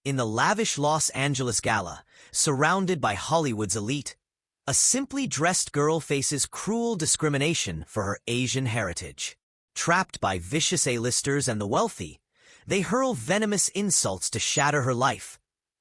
In the lavish Los Angeles gala, surrounded by Hollywood's elite, a simply dressed girl faces cruel discrimination for her Asian heritage. Trapped by vicious A-listers and the wealthy, they hurl venomous insults to shatter her life.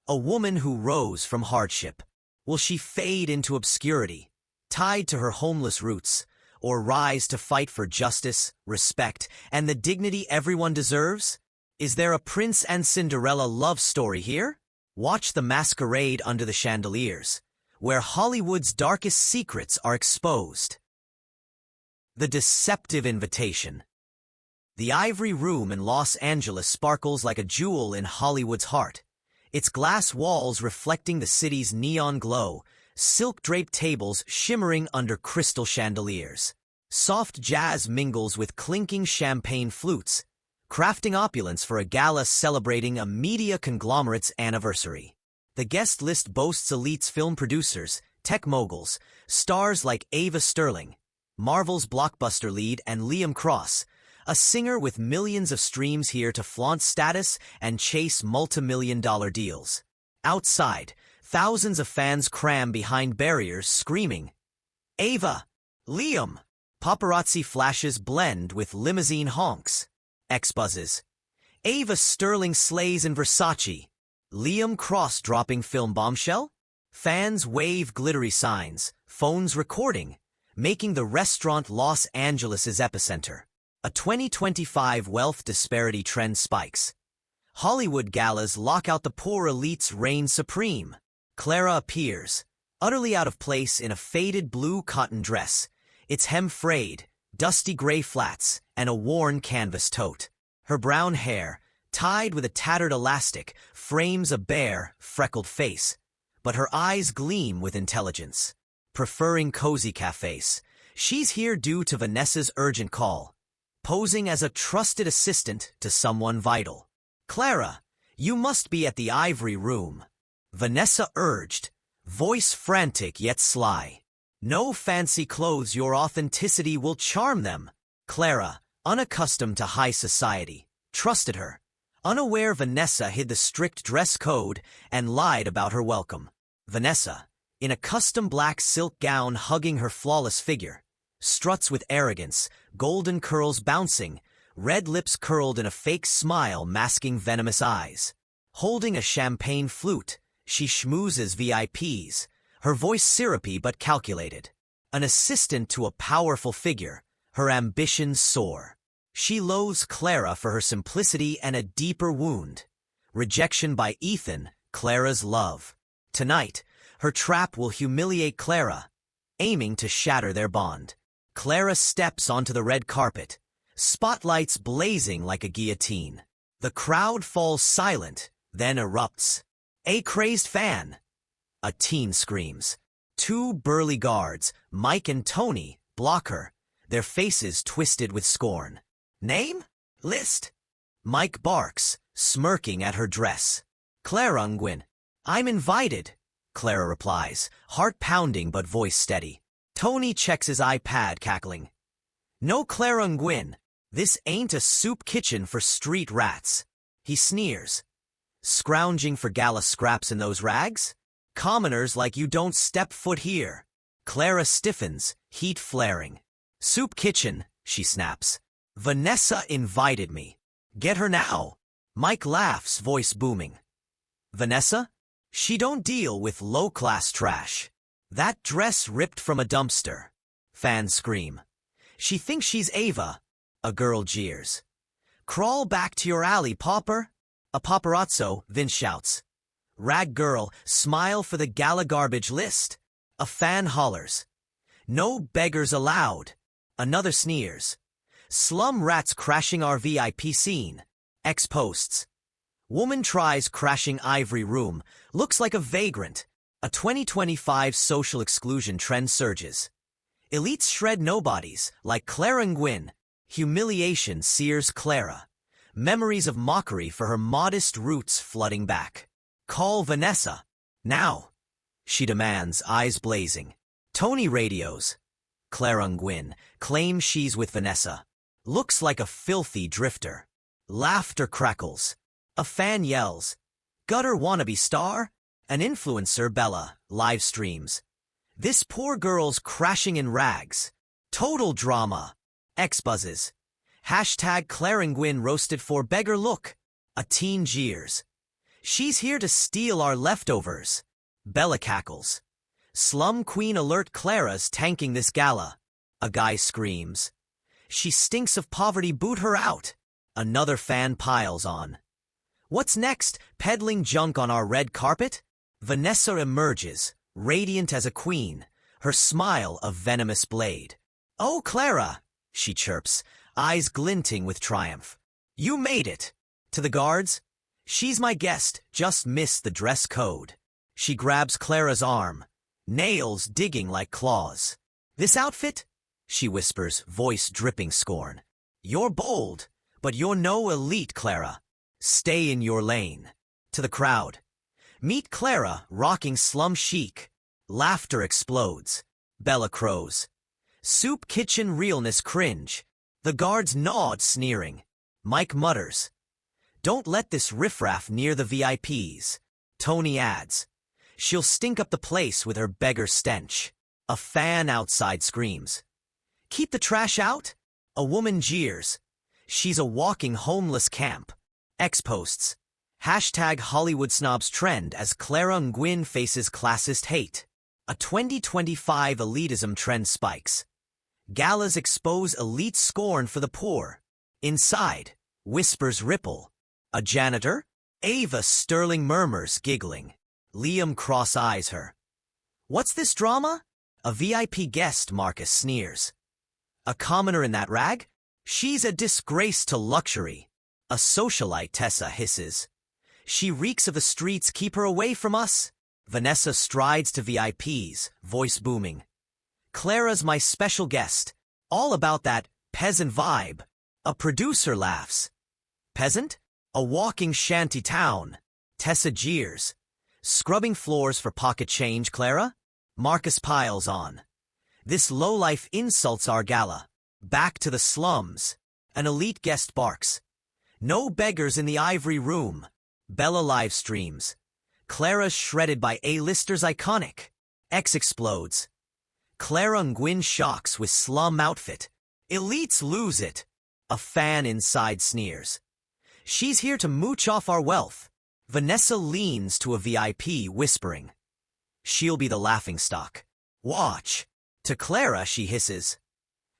A woman who rose from hardship. Will she fade into obscurity, tied to her homeless roots, or rise to fight for justice, respect, and the dignity everyone deserves? Is there a Prince and Cinderella love story here? Watch the masquerade under the chandeliers, where Hollywood's darkest secrets are exposed. The Deceptive Invitation. The Ivory Room in Los Angeles sparkles like a jewel in Hollywood's heart, its glass walls reflecting the city's neon glow, silk-draped tables shimmering under crystal chandeliers. Soft jazz mingles with clinking champagne flutes, crafting opulence for a gala celebrating a media conglomerate's anniversary. The guest list boasts elites, film producers, tech moguls, stars like Ava Sterling, Marvel's blockbuster lead, and Liam Cross, a singer with millions of streams here to flaunt status and chase multi-million-dollar deals. Outside, thousands of fans cram behind barriers screaming, "Ava! Liam!" Paparazzi flashes blend with limousine honks. X buzzes. Ava Sterling slays in Versace. Liam Cross dropping film bombshell? Fans wave glittery signs, phones recording, making the restaurant Los Angeles' epicenter. A 2025 wealth disparity trend spikes. Hollywood galas lock out the poor, elites reign supreme. Clara appears, utterly out of place in a faded blue cotton dress, its hem frayed, dusty gray flats, and a worn canvas tote. Her brown hair, tied with a tattered elastic, frames a bare, freckled face, but her eyes gleam with intelligence. Preferring cozy cafes, she's here due to Vanessa's urgent call, posing as a trusted assistant to someone vital. "Clara, you must be at the Ivory Room," Vanessa urged, voice frantic yet sly. "No fancy clothes, your authenticity will charm them." Clara, unaccustomed to high society, trusted her, unaware Vanessa hid the strict dress code and lied about her welcome. Vanessa, in a custom black silk gown hugging her flawless figure, struts with arrogance, golden curls bouncing, red lips curled in a fake smile masking venomous eyes. Holding a champagne flute, she schmoozes VIPs, her voice syrupy but calculated. An assistant to a powerful figure, her ambitions soar. She loathes Clara for her simplicity and a deeper wound. Rejection by Ethan, Clara's love. Tonight, her trap will humiliate Clara, aiming to shatter their bond. Clara steps onto the red carpet, spotlights blazing like a guillotine. The crowd falls silent, then erupts. "A crazed fan!" A teen screams. Two burly guards, Mike and Tony, block her, their faces twisted with scorn. "Name? List!" Mike barks, smirking at her dress. "Clara Nguyen." "I'm invited," Clara replies, heart pounding but voice steady. Tony checks his iPad, cackling. "No Clara Nguyen. This ain't a soup kitchen for street rats." He sneers. "Scrounging for gala scraps in those rags? Commoners like you don't step foot here." Clara stiffens, heat flaring. "Soup kitchen," she snaps. "Vanessa invited me. Get her now." Mike laughs, voice booming. "Vanessa? She don't deal with low-class trash. That dress ripped from a dumpster." Fans scream. "She thinks she's Ava," a girl jeers. "Crawl back to your alley, pauper." A paparazzo, Vince shouts. "Rag girl, smile for the gala garbage list." A fan hollers. "No beggars allowed." Another sneers. "Slum rats crashing our VIP scene." X posts. "Woman tries crashing Ivory Room, looks like a vagrant." A 2025 social exclusion trend surges. Elites shred nobodies, like Clara Nguyen. Humiliation sears Clara. Memories of mockery for her modest roots flooding back. "Call Vanessa. Now," she demands, eyes blazing. Tony radios. Clara Nguyen claims she's with Vanessa. Looks like a filthy drifter. Laughter crackles. A fan yells, gutter wannabe star? An influencer, Bella, live streams. This poor girl's crashing in rags. Total drama. X buzzes. Hashtag Claire and Gwyn roasted for beggar look. A teen jeers. She's here to steal our leftovers. Bella cackles. Slum queen alert, Clara's tanking this gala. A guy screams. She stinks of poverty, boot her out. Another fan piles on. What's next, peddling junk on our red carpet? Vanessa emerges, radiant as a queen, her smile a venomous blade. Oh, Clara, she chirps, eyes glinting with triumph. You made it. To the guards, she's my guest, just missed the dress code. She grabs Clara's arm, nails digging like claws. This outfit? She whispers, voice dripping scorn. You're bold, but you're no elite, Clara. Stay in your lane. To the crowd. Meet Clara, rocking slum chic. Laughter explodes. Bella crows. Soup kitchen realness cringe. The guards nod, sneering. Mike mutters. Don't let this riffraff near the VIPs. Tony adds. She'll stink up the place with her beggar stench. A fan outside screams. Keep the trash out? A woman jeers. She's a walking homeless camp. X posts. Hashtag Hollywood snobs trend as Clara and Gwyn faces classist hate. A 2025 elitism trend spikes. Galas expose elite scorn for the poor. Inside, whispers ripple. A janitor? Ava Sterling murmurs, giggling. Liam cross-eyes her. What's this drama? A VIP guest, Marcus sneers. A commoner in that rag? She's a disgrace to luxury. A socialite, Tessa hisses. She reeks of the streets, keep her away from us. Vanessa strides to VIPs, voice booming. Clara's my special guest. All about that peasant vibe. A producer laughs. Peasant? A walking shanty town. Tessa jeers. Scrubbing floors for pocket change, Clara? Marcus piles on. This lowlife insults our gala. Back to the slums. An elite guest barks. No beggars in the ivory room. Bella live streams. Clara's shredded by A-listers iconic. X explodes. Clara and Gwyn shocks with slum outfit. Elites lose it. A fan inside sneers. She's here to mooch off our wealth. Vanessa leans to a VIP, whispering. She'll be the laughingstock. Watch. To Clara, she hisses.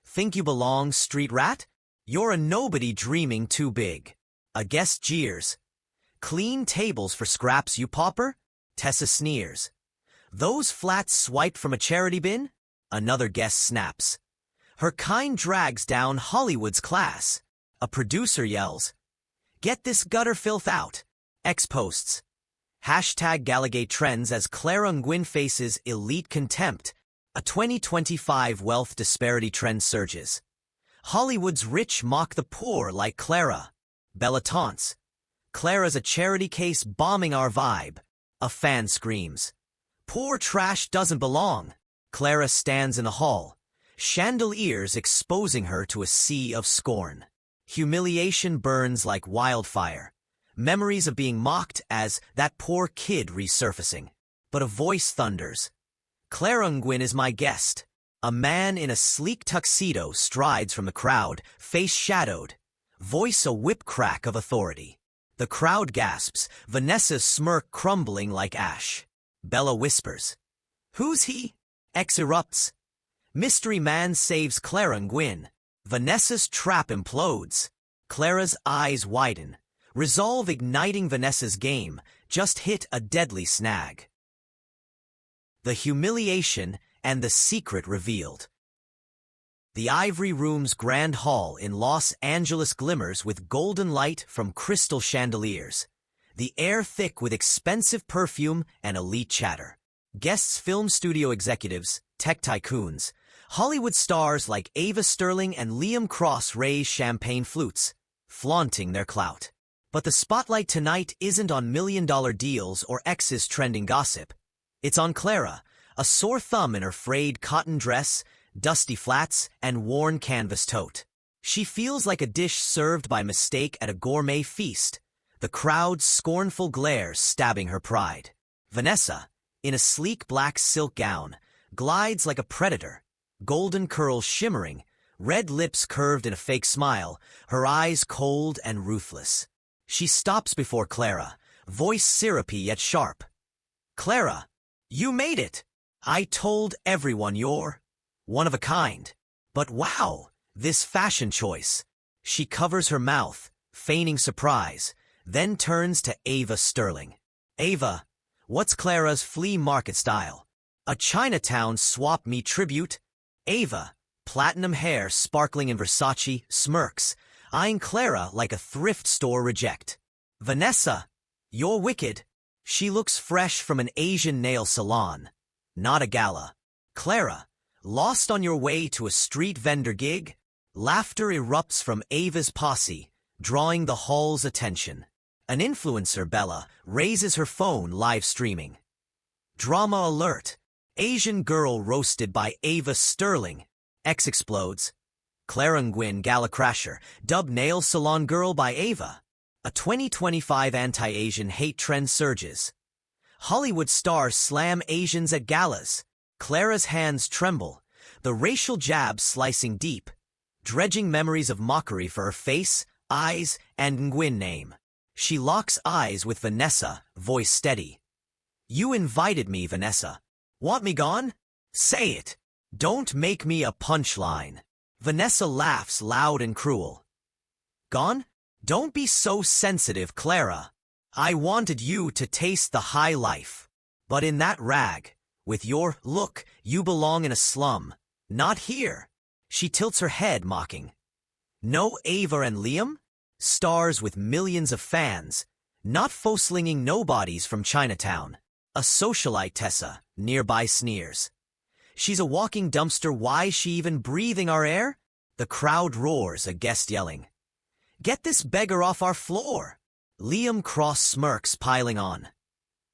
Think you belong, street rat? You're a nobody dreaming too big. A guest jeers. Clean tables for scraps, you pauper? Tessa sneers. Those flats swiped from a charity bin? Another guest snaps. Her kind drags down Hollywood's class. A producer yells. Get this gutter filth out. X posts. Hashtag Galagate trends as Clara and Gwyn faces elite contempt. A 2025 wealth disparity trend surges. Hollywood's rich mock the poor like Clara. Bella taunts. Clara's a charity case bombing our vibe. A fan screams. Poor trash doesn't belong. Clara stands in the hall, chandeliers exposing her to a sea of scorn. Humiliation burns like wildfire. Memories of being mocked as that poor kid resurfacing. But a voice thunders. Clara and Gwyn is my guest. A man in a sleek tuxedo strides from the crowd, face shadowed. Voice a whip crack of authority. The crowd gasps, Vanessa's smirk crumbling like ash. Bella whispers. Who's he? X erupts. Mystery man saves Clara and Gwyn. Vanessa's trap implodes. Clara's eyes widen. Resolve igniting Vanessa's game, just hit a deadly snag. The humiliation and the secret revealed. The Ivory Room's grand hall in Los Angeles glimmers with golden light from crystal chandeliers. The air thick with expensive perfume and elite chatter. Guests, film studio executives, tech tycoons. Hollywood stars like Ava Sterling and Liam Cross raise champagne flutes, flaunting their clout. But the spotlight tonight isn't on million-dollar deals or X's trending gossip. It's on Clara, a sore thumb in her frayed cotton dress, dusty flats, and worn canvas tote. She feels like a dish served by mistake at a gourmet feast. the crowd's scornful glare stabbing her pride. Vanessa, in a sleek black silk gown, glides like a predator, golden curls shimmering, red lips curved in a fake smile, her eyes cold and ruthless. She stops before Clara, voice syrupy yet sharp. "Clara, you made it! I told everyone you're one of a kind. But wow, this fashion choice." She covers her mouth, feigning surprise, then turns to Ava Sterling. "Ava, what's Clara's flea market style? A Chinatown swap meet tribute?" Ava, platinum hair sparkling in Versace, smirks, eyeing Clara like a thrift store reject. "Vanessa, you're wicked." She looks fresh from an Asian nail salon, not a gala. "Clara, lost on your way to a street vendor gig?" Laughter erupts from Ava's posse, drawing the hall's attention. An influencer, Bella, raises her phone live streaming. Drama alert. Asian girl roasted by Ava Sterling. X explodes. Clara Nguyen gala crasher, dubbed nail salon girl by Ava. A 2025 anti-Asian hate trend surges. Hollywood stars slam Asians at galas. Clara's hands tremble, the racial jab slicing deep, dredging memories of mockery for her face, eyes, and Nguyen name. She locks eyes with Vanessa, voice steady. "You invited me, Vanessa. Want me gone? Say it. Don't make me a punchline." Vanessa laughs loud and cruel. "Gone? Don't be so sensitive, Clara. I wanted you to taste the high life. But in that rag, with your look, you belong in a slum. Not here." She tilts her head, mocking. "No Ava and Liam? Stars with millions of fans, not faux-slinging nobodies from Chinatown." A socialite Tessa, nearby, sneers. "She's a walking dumpster, why's she even breathing our air?" The crowd roars, a guest yelling. "Get this beggar off our floor." Liam Cross smirks, piling on.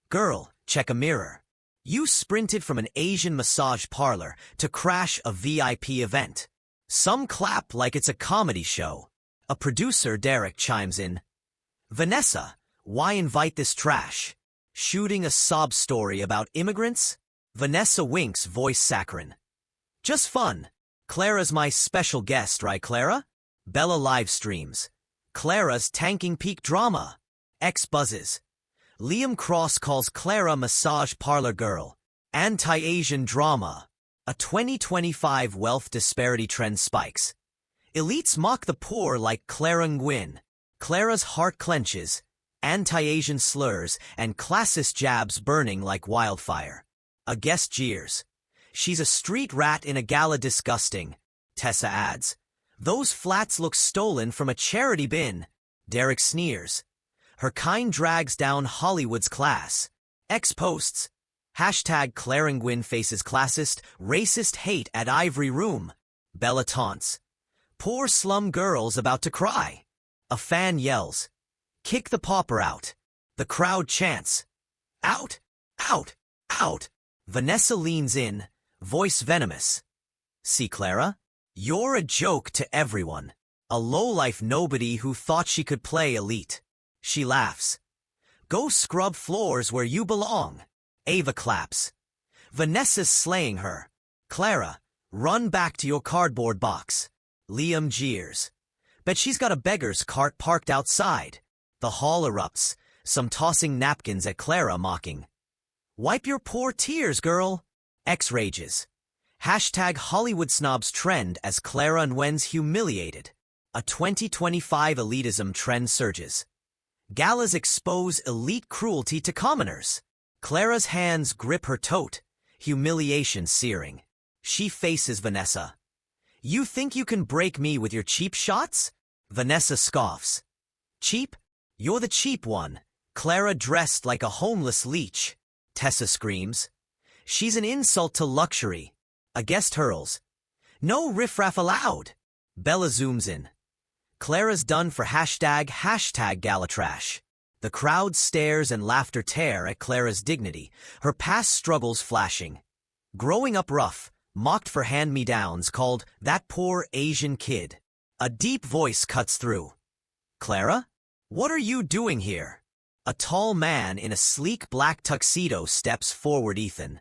"Girl, check a mirror. You sprinted from an Asian massage parlor to crash a VIP event. Some clap like it's a comedy show." A producer, Derek, chimes in. "Vanessa, why invite this trash? Shooting a sob story about immigrants?" Vanessa winks, voice saccharine. "Just fun. Clara's my special guest, right, Clara?" Bella live streams. "Clara's tanking peak drama." X buzzes. Liam Cross calls Clara massage parlor girl. Anti-Asian drama. A 2025 wealth disparity trend spikes. Elites mock the poor like Clara Nguyen. Clara's heart clenches. Anti-Asian slurs and classist jabs burning like wildfire. A guest jeers. "She's a street rat in a gala, disgusting." Tessa adds. "Those flats look stolen from a charity bin." Derek sneers. "Her kind drags down Hollywood's class." X posts. Hashtag Clara Nguyen faces classist, racist hate at Ivory Room. Bella taunts. "Poor slum girl's about to cry." A fan yells. "Kick the pauper out." The crowd chants. "Out! Out! Out!" Vanessa leans in, voice venomous. "See, Clara? You're a joke to everyone. A lowlife nobody who thought she could play elite." She laughs. "Go scrub floors where you belong." Ava claps. "Vanessa's slaying her. Clara, run back to your cardboard box." Liam jeers. "Bet she's got a beggar's cart parked outside." The hall erupts, some tossing napkins at Clara, mocking. "Wipe your poor tears, girl." X rages. Hashtag Hollywood snobs trend as Clara Nguyen's humiliated. A 2025 elitism trend surges. Galas expose elite cruelty to commoners. Clara's hands grip her tote, humiliation searing. She faces Vanessa. "You think you can break me with your cheap shots?" Vanessa scoffs. "Cheap? You're the cheap one." Clara dressed like a homeless leech. Tessa screams. "She's an insult to luxury." A guest hurls. "No riffraff allowed." Bella zooms in. Clara's done for hashtag Galatrash. The crowd stares and laughter tear at Clara's dignity, her past struggles flashing. Growing up rough, mocked for hand-me-downs, called "that poor Asian kid." A deep voice cuts through. "Clara? "What are you doing here?" A tall man in a sleek black tuxedo steps forward. Ethan,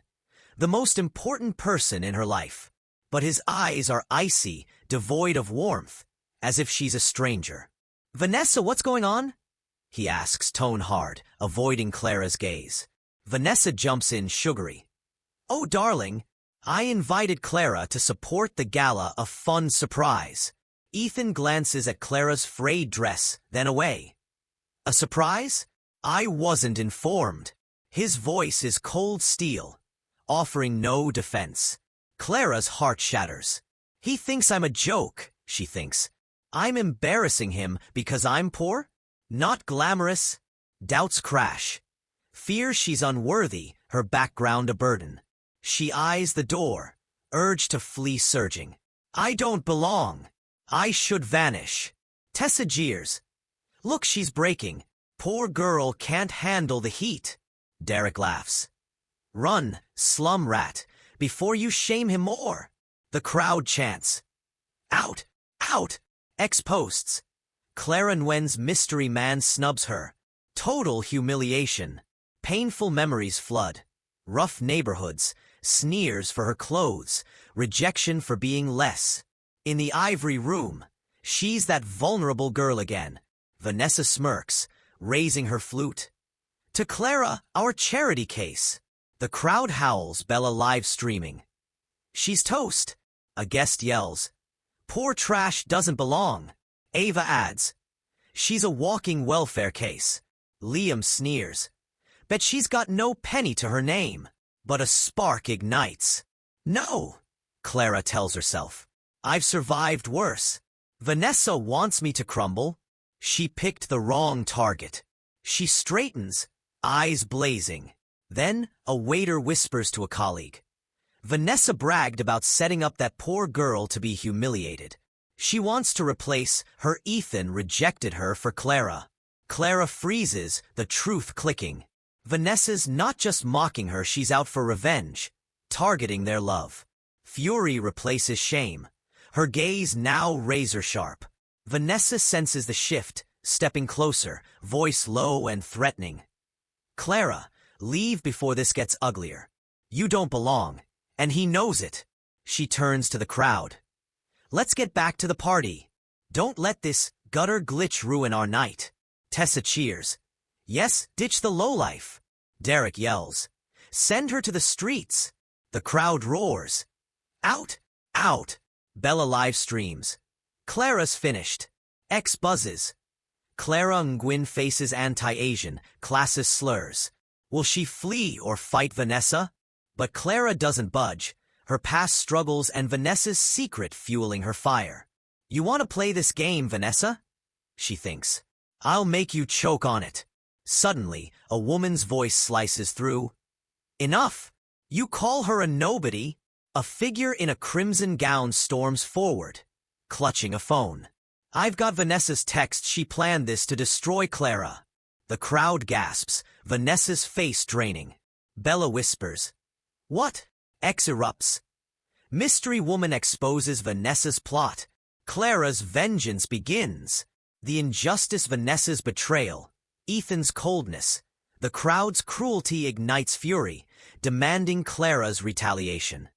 the most important person in her life. But his eyes are icy, devoid of warmth, as if she's a stranger. "Vanessa, what's going on?" he asks, tone hard, avoiding Clara's gaze. Vanessa jumps in, sugary. "Oh, darling, I invited Clara to support the gala, a fun surprise." Ethan glances at Clara's frayed dress, then away. "A surprise? I wasn't informed." His voice is cold steel, offering no defense. Clara's heart shatters. He thinks I'm a joke, she thinks. I'm embarrassing him because I'm poor? Not glamorous? Doubts crash. Fears she's unworthy, her background a burden. She eyes the door, urge to flee surging. "I don't belong. I should vanish." Tessa jeers. "Look, she's breaking. Poor girl can't handle the heat." Derek laughs. "Run, slum rat, before you shame him more." The crowd chants. "Out! Out!" X posts. Clara Nguyen's mystery man snubs her. Total humiliation. Painful memories flood. Rough neighborhoods, sneers for her clothes, rejection for being less. In the ivory room, she's that vulnerable girl again. Vanessa smirks, raising her flute. "To Clara, our charity case." The crowd howls, Bella live streaming. "She's toast," a guest yells. "Poor trash doesn't belong." Ava adds. "She's a walking welfare case." Liam sneers. "Bet she's got no penny to her name." But a spark ignites. "No," Clara tells herself. "I've survived worse. Vanessa wants me to crumble." She picked the wrong target. She straightens, eyes blazing. Then a waiter whispers to a colleague. "Vanessa bragged about setting up that poor girl to be humiliated. She wants to replace her. Ethan rejected her for Clara." Clara freezes, the truth clicking. Vanessa's not just mocking her, she's out for revenge, targeting their love. Fury replaces shame, her gaze now razor-sharp. Vanessa senses the shift, stepping closer, voice low and threatening. "Clara, leave before this gets uglier. You don't belong, and he knows it." She turns to the crowd. "Let's get back to the party. Don't let this gutter glitch ruin our night." Tessa cheers. "Yes, ditch the lowlife." Derek yells. "Send her to the streets." The crowd roars. "Out! Out!" Bella live streams. "Clara's finished." X buzzes. Clara Nguyen faces anti-Asian, classist slurs. Will she flee or fight Vanessa? But Clara doesn't budge, her past struggles and Vanessa's secret fueling her fire. "You want to play this game, Vanessa?" she thinks. "I'll make you choke on it." Suddenly, a woman's voice slices through. "Enough! You call her a nobody?" A figure in a crimson gown storms forward, clutching a phone. "I've got Vanessa's text. She planned this to destroy Clara." The crowd gasps, Vanessa's face draining. Bella whispers. "What?" X erupts. Mystery woman exposes Vanessa's plot. Clara's vengeance begins. The injustice, Vanessa's betrayal, Ethan's coldness. The crowd's cruelty ignites fury, demanding Clara's retaliation.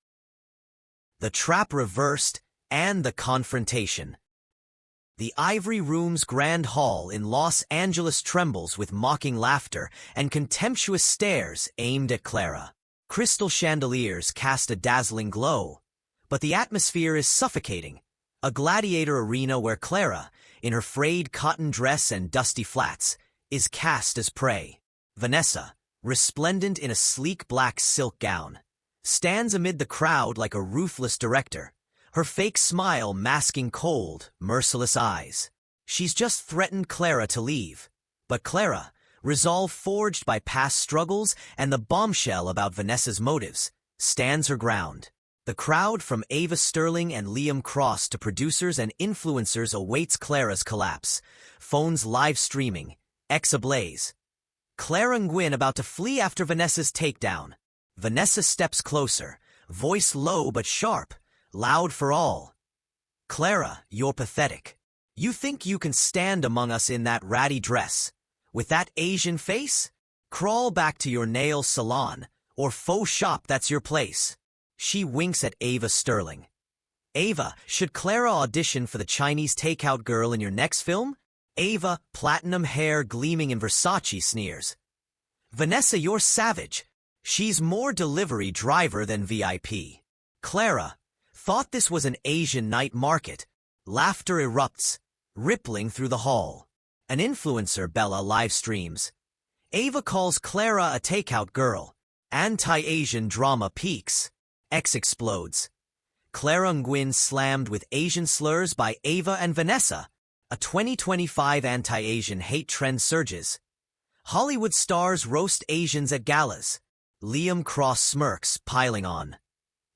The trap reversed, and the confrontation. The Ivory Room's grand hall in Los Angeles trembles with mocking laughter and contemptuous stares aimed at Clara. Crystal chandeliers cast a dazzling glow, but the atmosphere is suffocating. A gladiator arena where Clara, in her frayed cotton dress and dusty flats, is cast as prey. Vanessa, resplendent in a sleek black silk gown, stands amid the crowd like a ruthless director, her fake smile masking cold, merciless eyes. She's just threatened Clara to leave, but Clara, resolve forged by past struggles and the bombshell about Vanessa's motives, stands her ground. The crowd, from Ava Sterling and Liam Cross to producers and influencers, awaits Clara's collapse. Phones live streaming, X ablaze. Clara Nguyen about to flee after Vanessa's takedown. Vanessa steps closer, voice low but sharp, loud for all. "Clara, you're pathetic. You think you can stand among us in that ratty dress? With that Asian face? Crawl back to your nail salon, or faux shop, that's your place. She winks at Ava Sterling. Ava, should Clara audition for the Chinese takeout girl in your next film? Ava, platinum hair gleaming in Versace, sneers. Vanessa, you're savage. She's more delivery driver than VIP. Clara, thought this was an Asian night market. Laughter erupts, rippling through the hall. An influencer, Bella, live streams. Ava calls Clara a takeout girl. Anti-Asian drama peaks. X explodes. Clara Nguyen slammed with Asian slurs by Ava and Vanessa. A 2025 anti-Asian hate trend surges. Hollywood stars roast Asians at galas. Liam Cross smirks, piling on.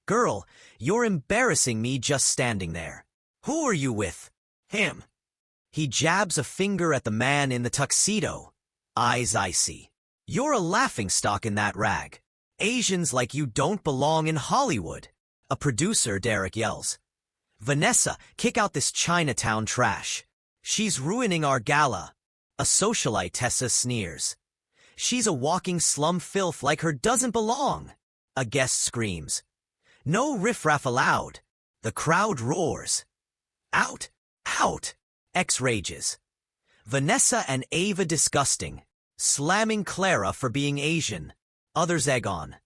Girl, you're embarrassing me just standing there. Who are you with? Him. He jabs a finger at the man in the tuxedo. Eyes icy. You're a laughingstock in that rag. Asians like you don't belong in Hollywood. A producer, Derek, yells. Vanessa, kick out this Chinatown trash. She's ruining our gala. A socialite, Tessa, sneers. She's a walking slum filth like her doesn't belong. A guest screams. No riffraff allowed. The crowd roars. Out! Out! X rages. Vanessa and Ava disgusting. Slamming Clara for being Asian. Others egg on.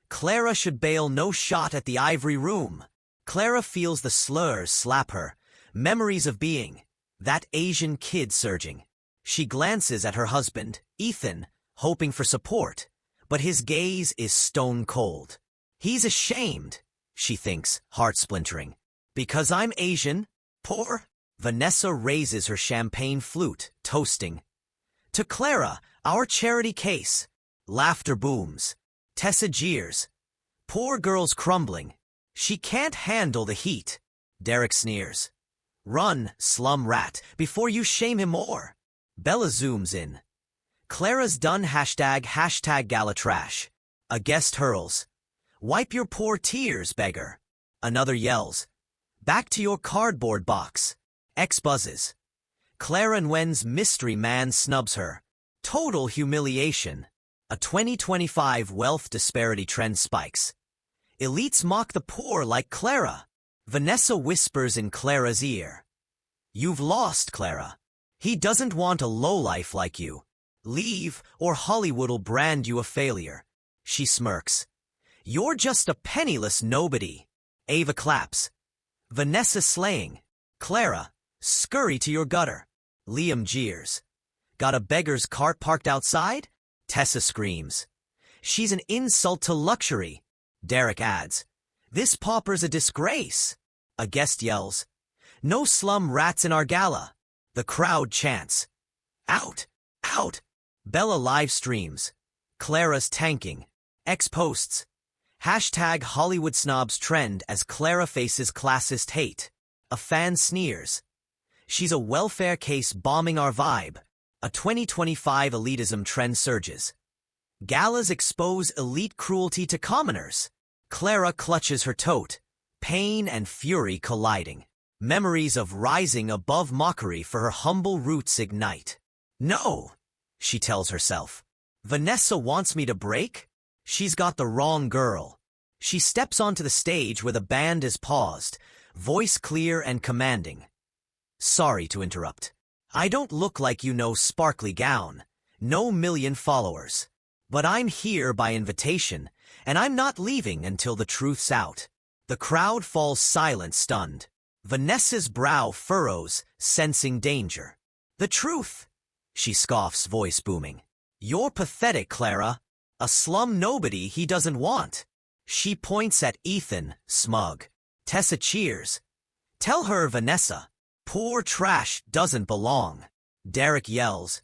Clara should bail, no shot at the ivory room. Clara feels the slurs slap her. Memories of being that Asian kid surging. She glances at her husband, Ethan, hoping for support. But his gaze is stone cold. He's ashamed, she thinks, heart splintering. Because I'm Asian? Poor? Vanessa raises her champagne flute, toasting. To Clara, our charity case. Laughter booms. Tessa jeers. Poor girl's crumbling. She can't handle the heat. Derek sneers. Run, slum rat, before you shame him more. Bella zooms in. Clara's done, hashtag gala trash. A guest hurls. Wipe your poor tears, beggar. Another yells. Back to your cardboard box. X buzzes. Clara Nguyen's mystery man snubs her. Total humiliation. A 2025 wealth disparity trend spikes. Elites mock the poor like Clara. Vanessa whispers in Clara's ear. You've lost, Clara. He doesn't want a lowlife like you. Leave, or Hollywood'll brand you a failure. She smirks. You're just a penniless nobody. Ava claps. Vanessa slaying. Clara, scurry to your gutter. Liam jeers. Got a beggar's cart parked outside? Tessa screams. She's an insult to luxury. Derek adds. This pauper's a disgrace. A guest yells. No slum rats in our gala. The crowd chants. Out! Out! Bella live streams. Clara's tanking. X posts. Hashtag Hollywood snobs trend as Clara faces classist hate. A fan sneers. She's a welfare case bombing our vibe. A 2025 elitism trend surges. Galas expose elite cruelty to commoners. Clara clutches her tote. Pain and fury colliding. Memories of rising above mockery for her humble roots ignite. No, she tells herself. Vanessa wants me to break? She's got the wrong girl. She steps onto the stage where the band is paused, voice clear and commanding. Sorry to interrupt. I don't look like you know sparkly gown, no million followers. But I'm here by invitation, and I'm not leaving until the truth's out. The crowd falls silent, stunned. Vanessa's brow furrows, sensing danger. The truth, she scoffs, voice booming. You're pathetic, Clara. A slum nobody he doesn't want. She points at Ethan, smug. Tessa cheers. Tell her, Vanessa. Poor trash doesn't belong. Derek yells.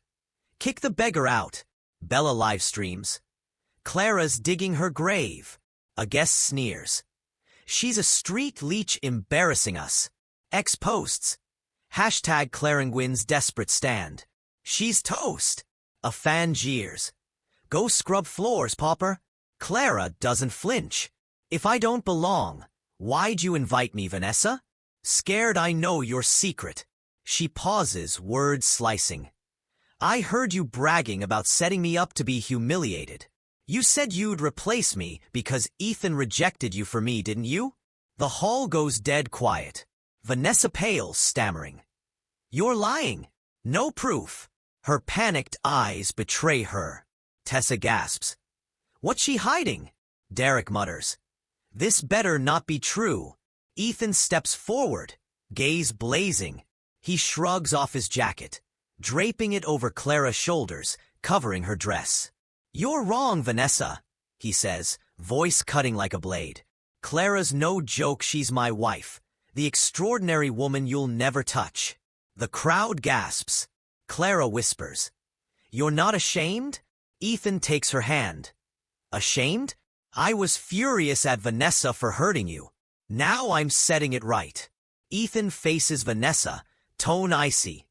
Kick the beggar out. Bella live streams. Clara's digging her grave. A guest sneers. She's a street leech embarrassing us. X posts. Hashtag Clara Nguyen's desperate stand. She's toast. A fan jeers. Go scrub floors, pauper. Clara doesn't flinch. If I don't belong, why'd you invite me, Vanessa? Scared I know your secret. She pauses, words slicing. I heard you bragging about setting me up to be humiliated. You said you'd replace me because Ethan rejected you for me, didn't you? The hall goes dead quiet. Vanessa pales, stammering. You're lying. No proof. Her panicked eyes betray her. Tessa gasps. What's she hiding? Derek mutters. This better not be true. Ethan steps forward, gaze blazing. He shrugs off his jacket, draping it over Clara's shoulders, covering her dress. You're wrong, Vanessa, he says, voice cutting like a blade. Clara's no joke, she's my wife, the extraordinary woman you'll never touch. The crowd gasps. Clara whispers. You're not ashamed? Ethan takes her hand. Ashamed? I was furious at Vanessa for hurting you. Now I'm setting it right. Ethan faces Vanessa, tone icy.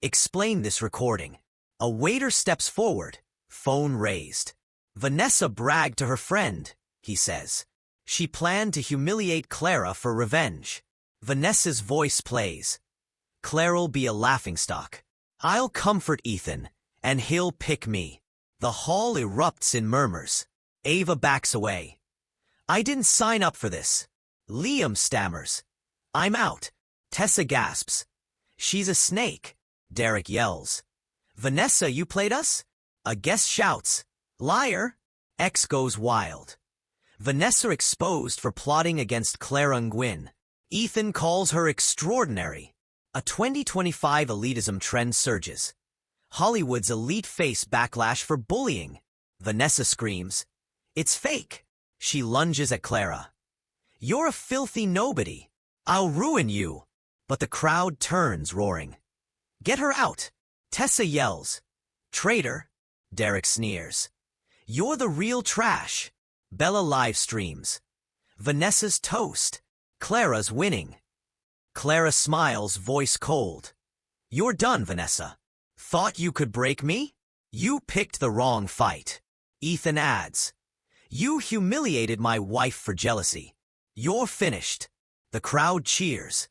Explain this recording. A waiter steps forward, phone raised. Vanessa bragged to her friend, he says. She planned to humiliate Clara for revenge. Vanessa's voice plays. Clara'll be a laughingstock. I'll comfort Ethan, and he'll pick me. The hall erupts in murmurs. Ava backs away. I didn't sign up for this. Liam stammers. I'm out. Tessa gasps. She's a snake. Derek yells. Vanessa, you played us? A guest shouts. Liar. X goes wild. Vanessa exposed for plotting against Clara and Gwyn. Ethan calls her extraordinary. A 2025 elitism trend surges. Hollywood's elite face backlash for bullying. Vanessa screams. It's fake. She lunges at Clara. You're a filthy nobody. I'll ruin you. But the crowd turns, roaring. Get her out. Tessa yells. Traitor. Derek sneers. You're the real trash. Bella live streams. Vanessa's toast. Clara's winning. Clara smiles, voice cold. You're done, Vanessa. Thought you could break me? You picked the wrong fight. Ethan adds. You humiliated my wife for jealousy. You're finished. The crowd cheers.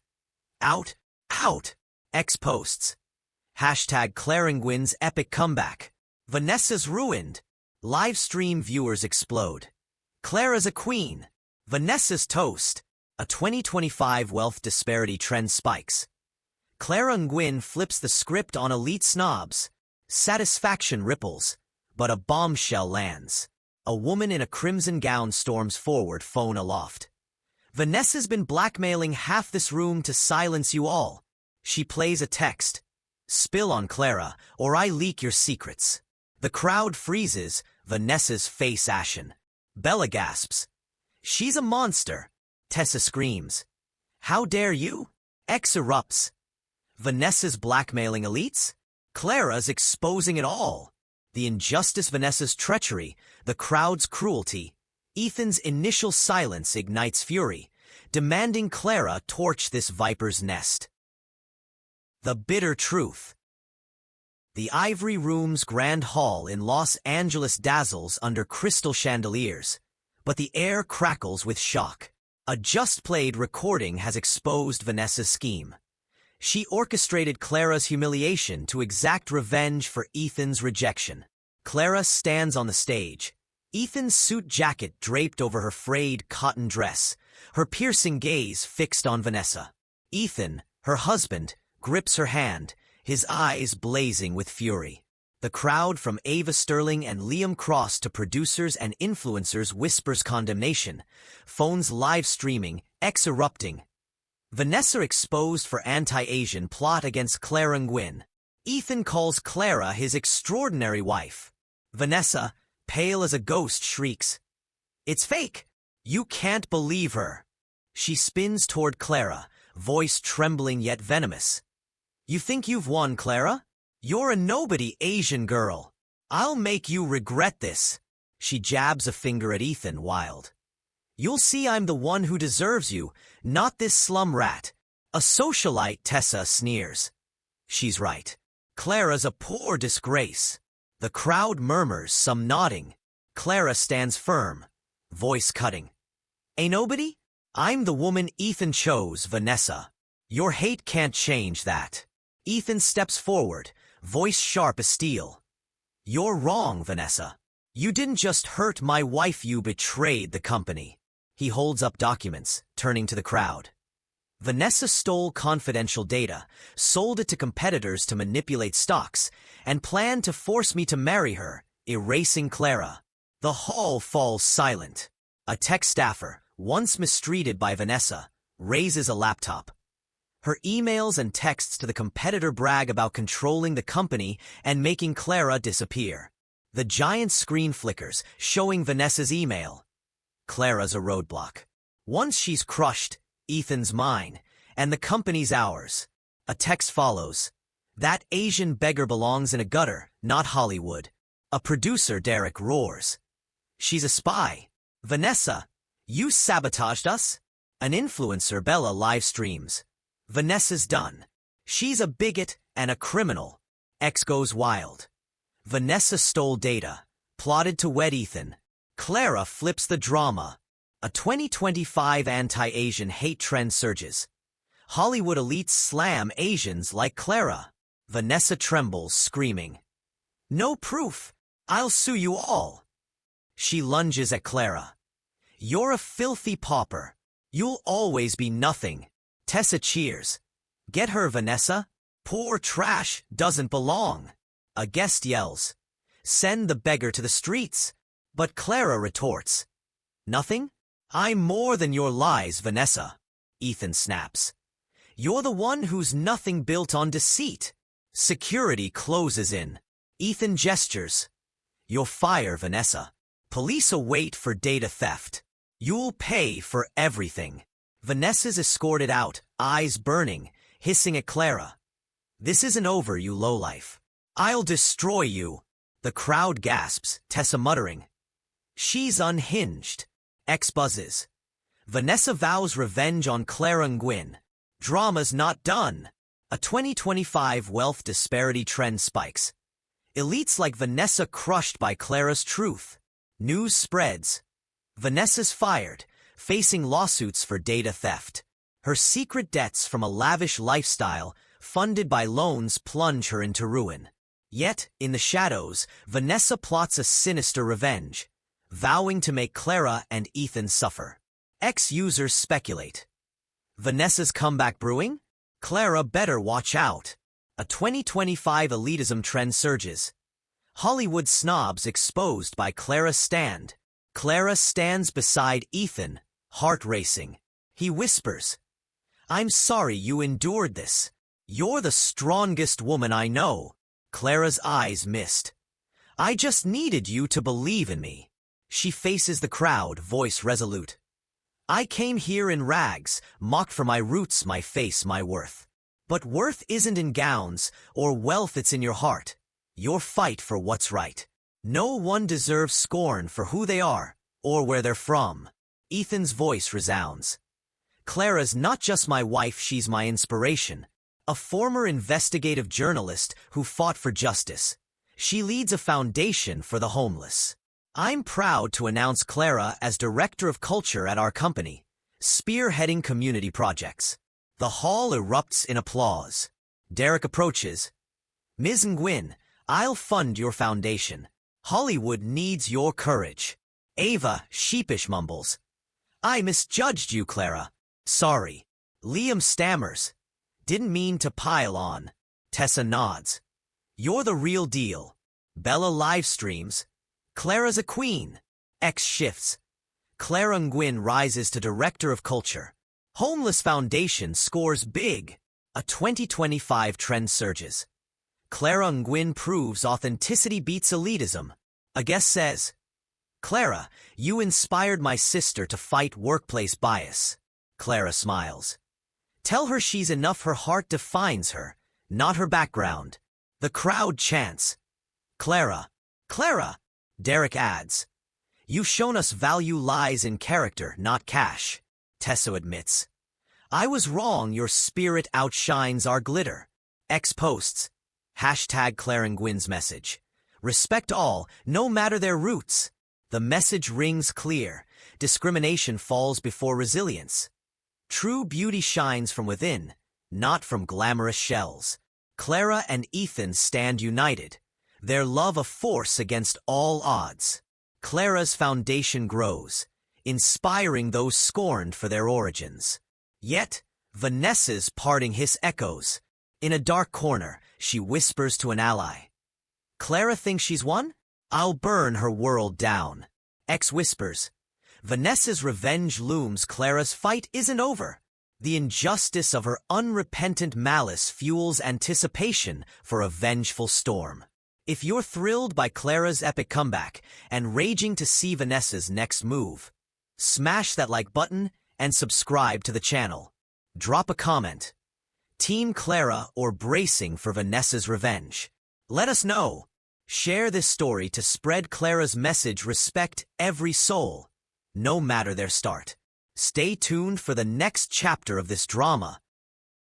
Out, out. X posts. Hashtag Clara and Gwyn's epic comeback. Vanessa's ruined. Livestream viewers explode. Clara's a queen. Vanessa's toast. A 2025 wealth disparity trend spikes. Clara and Gwyn flips the script on elite snobs. Satisfaction ripples, but a bombshell lands. A woman in a crimson gown storms forward, phone aloft. Vanessa's been blackmailing half this room to silence you all. She plays a text. Spill on Clara, or I leak your secrets. The crowd freezes, Vanessa's face ashen. Bella gasps. She's a monster. Tessa screams. How dare you? X erupts. Vanessa's blackmailing elites? Clara's exposing it all. The injustice, Vanessa's treachery, the crowd's cruelty. Ethan's initial silence ignites fury, demanding Clara torch this viper's nest. The bitter truth. The Ivory Room's grand hall in Los Angeles dazzles under crystal chandeliers, but the air crackles with shock. A just-played recording has exposed Vanessa's scheme. She orchestrated Clara's humiliation to exact revenge for Ethan's rejection. Clara stands on the stage, Ethan's suit jacket draped over her frayed cotton dress, her piercing gaze fixed on Vanessa. Ethan, her husband, grips her hand, his eyes blazing with fury. The crowd, from Ava Sterling and Liam Cross to producers and influencers, whispers condemnation, phones live streaming, X erupting. Vanessa exposed for anti-Asian plot against Clara and Gwyn. Ethan calls Clara his extraordinary wife. Vanessa, pale as a ghost, shrieks. It's fake. You can't believe her. She spins toward Clara, voice trembling yet venomous. You think you've won, Clara? You're a nobody Asian girl. I'll make you regret this. She jabs a finger at Ethan, wild. You'll see I'm the one who deserves you, not this slum rat. A socialite, Tessa sneers. She's right. Clara's a poor disgrace. The crowd murmurs, some nodding. Clara stands firm, voice cutting. A nobody? I'm the woman Ethan chose, Vanessa. Your hate can't change that. Ethan steps forward, voice sharp as steel. You're wrong, Vanessa. You didn't just hurt my wife, you betrayed the company. He holds up documents, turning to the crowd. Vanessa stole confidential data, sold it to competitors to manipulate stocks, and planned to force me to marry her, erasing Clara. The hall falls silent. A tech staffer, once mistreated by Vanessa, raises a laptop. Her emails and texts to the competitor brag about controlling the company and making Clara disappear. The giant screen flickers, showing Vanessa's email. Clara's a roadblock. Once she's crushed, Ethan's mine, and the company's ours. A text follows. That Asian beggar belongs in a gutter, not Hollywood. A producer, Derek, roars. She's a spy. Vanessa, you sabotaged us? An influencer, Bella, live streams. Vanessa's done. She's a bigot and a criminal. X goes wild. Vanessa stole data, plotted to wed Ethan. Clara flips the drama. A 2025 anti-Asian hate trend surges. Hollywood elites slam Asians like Clara. Vanessa trembles, screaming. No proof. I'll sue you all. She lunges at Clara. You're a filthy pauper. You'll always be nothing. Tessa cheers. Get her, Vanessa. Poor trash doesn't belong. A guest yells. Send the beggar to the streets. But Clara retorts. Nothing? I'm more than your lies, Vanessa. Ethan snaps. You're the one who's nothing built on deceit. Security closes in. Ethan gestures. You'll fire, Vanessa. Police await for data theft. You'll pay for everything. Vanessa's escorted out, eyes burning, hissing at Clara. This isn't over, you lowlife. I'll destroy you. The crowd gasps, Tessa muttering. She's unhinged. X buzzes. Vanessa vows revenge on Clara and Gwyn. Drama's not done. A 2025 wealth disparity trend spikes. Elites like Vanessa crushed by Clara's truth. News spreads. Vanessa's fired, facing lawsuits for data theft. Her secret debts from a lavish lifestyle, funded by loans, plunge her into ruin. Yet, in the shadows, Vanessa plots a sinister revenge, vowing to make Clara and Ethan suffer. Ex-users speculate. Vanessa's comeback brewing? Clara better watch out. A 2025 elitism trend surges. Hollywood snobs exposed by Clara's stand. Clara stands beside Ethan, heart racing. He whispers, I'm sorry you endured this. You're the strongest woman I know. Clara's eyes mist. I just needed you to believe in me. She faces the crowd, voice resolute. I came here in rags, mocked for my roots, my face, my worth. But worth isn't in gowns or wealth, it's in your heart. Your fight for what's right. No one deserves scorn for who they are or where they're from. Ethan's voice resounds. Clara's not just my wife, she's my inspiration. A former investigative journalist who fought for justice. She leads a foundation for the homeless. I'm proud to announce Clara as Director of Culture at our company, spearheading community projects. The hall erupts in applause. Derek approaches. Ms. Nguyen, I'll fund your foundation. Hollywood needs your courage. Ava, sheepish, mumbles. I misjudged you, Clara. Sorry. Liam stammers. Didn't mean to pile on. Tessa nods. You're the real deal. Bella live streams. Clara's a queen. X shifts. Clara Nguyen rises to Director of Culture. Homeless Foundation scores big. A 2025 trend surges. Clara Nguyen proves authenticity beats elitism. A guest says, Clara, you inspired my sister to fight workplace bias. Clara smiles. Tell her she's enough, her heart defines her, not her background. The crowd chants. Clara, Clara, Derek adds. You've shown us value lies in character, not cash. Tessa admits. I was wrong, your spirit outshines our glitter. X posts. Hashtag Clara Nguyen's message. Respect all, no matter their roots. The message rings clear. Discrimination falls before resilience. True beauty shines from within, not from glamorous shells. Clara and Ethan stand united, their love a force against all odds. Clara's foundation grows, inspiring those scorned for their origins. Yet, Vanessa's parting hiss echoes. In a dark corner, she whispers to an ally. Clara thinks she's won? I'll burn her world down. X whispers. Vanessa's revenge looms. Clara's fight isn't over. The injustice of her unrepentant malice fuels anticipation for a vengeful storm. If you're thrilled by Clara's epic comeback and raging to see Vanessa's next move, smash that like button and subscribe to the channel. Drop a comment. Team Clara or bracing for Vanessa's revenge? Let us know. Share this story to spread Clara's message: respect every soul, no matter their start. Stay tuned for the next chapter of this drama,